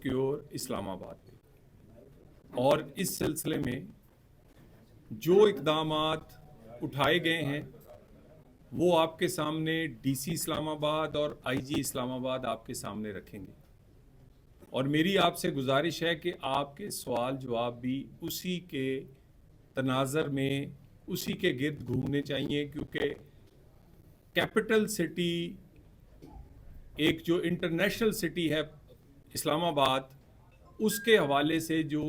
Secure Islamabad. और इस सिलसिले में जो इक़दामात उठाए गए हैं वो आपके सामने डीसी इस्लामाबाद और आईजी इस्लामाबाद आपके सामने रखेंगे। और मेरी आपसे गुजारिश है कि आपके सवाल जवाब भी उसी के तनाज़र में, उसी के गिर्द घूमने चाहिए, क्योंकि कैपिटल सिटी, एक जो इंटरनेशनल सिटी है इस्लामाबाद, उसके हवाले से जो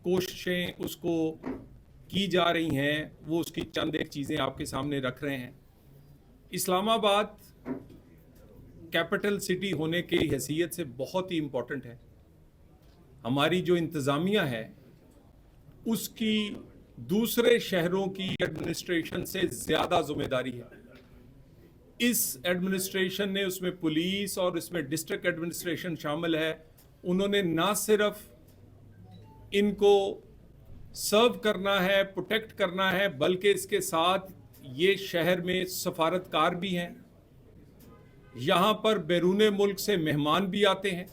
कोशिशें उसको की जा रही हैं वो उसकी चंद एक चीज़ें आपके सामने रख रहे हैं। इस्लामाबाद कैपिटल सिटी होने की हैसियत से बहुत ही इम्पोर्टेंट है। हमारी जो इंतज़ामिया है उसकी दूसरे शहरों की एडमिनिस्ट्रेशन से ज़्यादा ज़िम्मेदारी है। इस एडमिनिस्ट्रेशन ने, उसमें पुलिस और इसमें डिस्ट्रिक्ट एडमिनिस्ट्रेशन शामिल है, उन्होंने ना सिर्फ इनको सर्व करना है, प्रोटेक्ट करना है, बल्कि इसके साथ ये शहर में सफारतकार भी हैं। यहाँ पर बैरूने मुल्क से मेहमान भी आते हैं।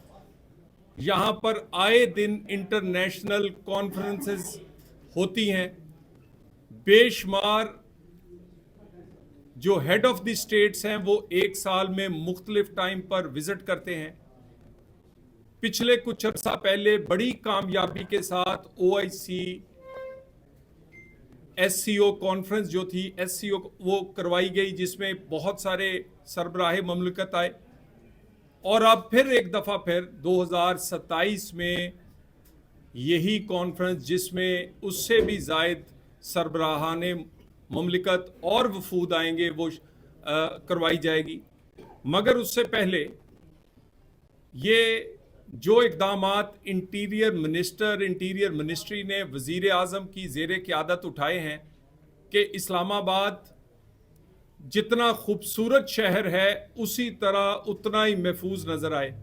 यहाँ पर आए दिन इंटरनेशनल कॉन्फ्रेंसेस होती हैं। बेशुमार जो हेड ऑफ द स्टेट्स हैं वो एक साल में मुख्तलिफ टाइम पर विजिट करते हैं। पिछले कुछ अर्सा पहले बड़ी कामयाबी के साथ OIC SCO कॉन्फ्रेंस जो थी, SCO वो करवाई गई, जिसमें बहुत सारे सरबराह ममलकत आए। और अब फिर एक दफ़ा फिर 2027 में यही कॉन्फ्रेंस, जिसमें उससे भी ज़ायद सरबराहाने ममलकत और वफूद आएंगे, वो करवाई जाएगी। मगर उससे पहले ये जो इक़दामात इंटीरियर मिनिस्ट्री ने वज़ीर आज़म की ज़ेरे क़यादत उठाए हैं कि इस्लामाबाद जितना खूबसूरत शहर है उसी तरह उतना ही महफूज नज़र आए,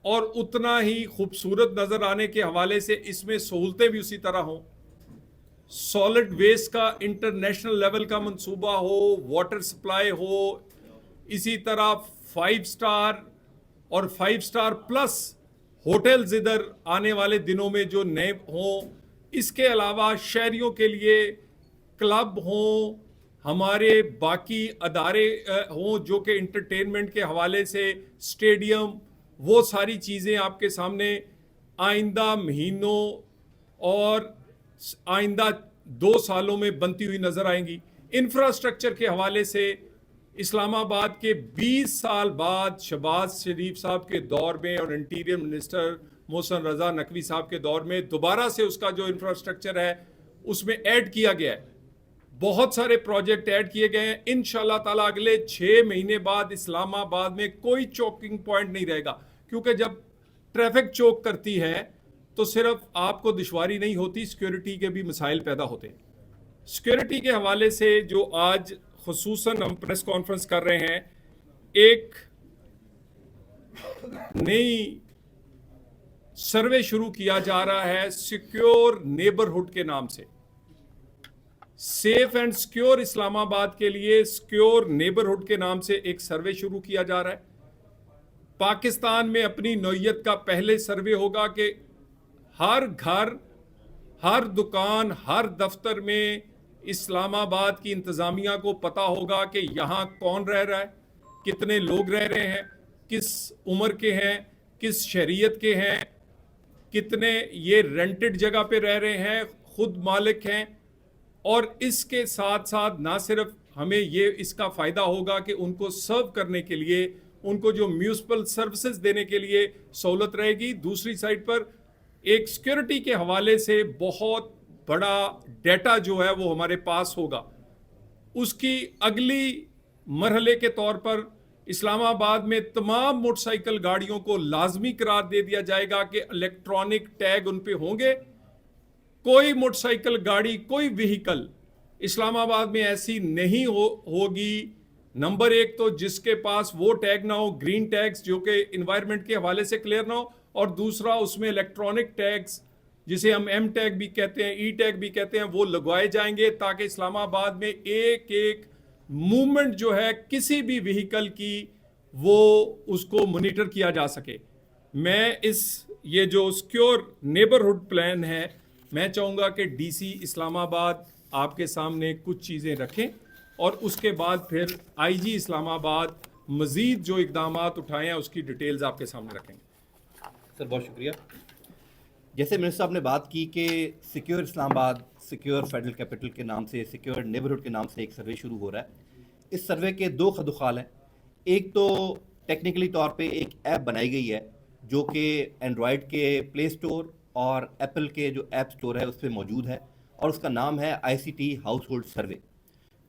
और उतना ही खूबसूरत नज़र आने के हवाले से इसमें सहूलतें भी उसी तरह हों। सॉलिड वेस्ट का इंटरनेशनल लेवल का मंसूबा हो, वाटर सप्लाई हो, इसी तरह 5 स्टार और 5 स्टार प्लस होटल्स इधर आने वाले दिनों में जो नए हों। इसके अलावा शहरियों के लिए क्लब हों, हमारे बाकी अदारे हों जो कि इंटरटेनमेंट के हवाले से, स्टेडियम, वो सारी चीज़ें आपके सामने आइंदा महीनों और आइंदा 2 सालों में बनती हुई नज़र आएंगी। इंफ्रास्ट्रक्चर के हवाले से इस्लामाबाद के 20 साल बाद शहबाज शरीफ साहब के दौर में और इंटीरियर मिनिस्टर मोहसिन रज़ा नकवी साहब के दौर में दोबारा से उसका जो इंफ्रास्ट्रक्चर है उसमें ऐड किया गया है। बहुत सारे प्रोजेक्ट ऐड किए गए हैं। इंशाल्लाह ताला अगले 6 महीने बाद इस्लामाबाद में कोई चोकिंग पॉइंट नहीं रहेगा, क्योंकि जब ट्रैफिक चोक करती है तो सिर्फ आपको दुश्वारी नहीं होती, सिक्योरिटी के भी मसाइल पैदा होते हैं। सिक्योरिटी के हवाले से जो आज खुसूसन हम प्रेस कॉन्फ्रेंस कर रहे हैं, एक नई सर्वे शुरू किया जा रहा है सिक्योर नेबरहुड के नाम से। सेफ एंड सिक्योर इस्लामाबाद के लिए सिक्योर नेबरहुड के नाम से एक सर्वे शुरू किया जा रहा है। पाकिस्तान में अपनी नौइयत का पहले सर्वे होगा कि हर घर, हर दुकान, हर दफ्तर में इस्लामाबाद की इंतज़ामिया को पता होगा कि यहाँ कौन रह रहा है, कितने लोग रह रहे हैं, किस उम्र के हैं, किस शरीयत के हैं, कितने ये रेंटेड जगह पे रह रहे हैं, खुद मालिक हैं। और इसके साथ साथ ना सिर्फ हमें ये इसका फ़ायदा होगा कि उनको सर्व करने के लिए, उनको जो म्यूनिसिपल सर्विसेज देने के लिए सहूलत रहेगी, दूसरी साइड पर एक सिक्योरिटी के हवाले से बहुत बड़ा डेटा जो है वो हमारे पास होगा। उसकी अगली मरहले के तौर पर इस्लामाबाद में तमाम मोटरसाइकिल गाड़ियों को लाजमी करार दे दिया जाएगा कि इलेक्ट्रॉनिक टैग उन पे होंगे। कोई मोटरसाइकिल गाड़ी, कोई व्हीकल इस्लामाबाद में ऐसी नहीं होगी, नंबर 1 तो जिसके पास वो टैग ना हो, ग्रीन टैग्स जो कि इन्वायरमेंट के हवाले से क्लियर ना हो, और दूसरा उसमें इलेक्ट्रॉनिक टैग्स जिसे हम M टैग भी कहते हैं, E टैग भी कहते हैं, वो लगवाए जाएंगे ताकि इस्लामाबाद में एक एक मूवमेंट जो है किसी भी व्हीकल की वो उसको मॉनिटर किया जा सके। मैं ये जो सिक्योर नेबरहुड प्लान है, मैं चाहूँगा कि डीसी इस्लामाबाद आपके सामने कुछ चीज़ें रखें और उसके बाद फिर आईजी इस्लामाबाद मज़ीद जो इकदामात उठाए हैं उसकी डिटेल्स आपके सामने रखेंगे। सर बहुत शुक्रिया। जैसे मिनिस्टर साहब ने बात की कि secure Islamabad, secure federal capital के नाम से, सिक्योर नेबरहुड के नाम से एक सर्वे शुरू हो रहा है। इस सर्वे के दो खदुखाल हैं। एक तो टेक्निकली तौर पे एक ऐप बनाई गई है जो कि एंड्रॉयड के प्ले स्टोर और एप्पल के जो ऐप स्टोर है उस पर मौजूद है और उसका नाम है ICT हाउस होल्ड सर्वे।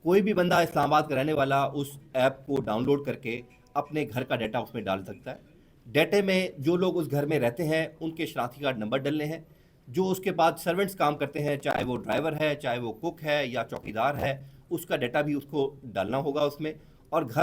कोई भी बंदा इस्लामाबाद का रहने वाला उस ऐप को डाउनलोड करके अपने घर का डाटा उसमें डाल सकता है। डाटे में जो लोग उस घर में रहते हैं उनके शनाख्ती कार्ड नंबर डलने हैं। जो उसके बाद सर्वेंट्स काम करते हैं, चाहे वो ड्राइवर है, चाहे वो कुक है या चौकीदार है, उसका डाटा भी उसको डालना होगा उसमें। और घर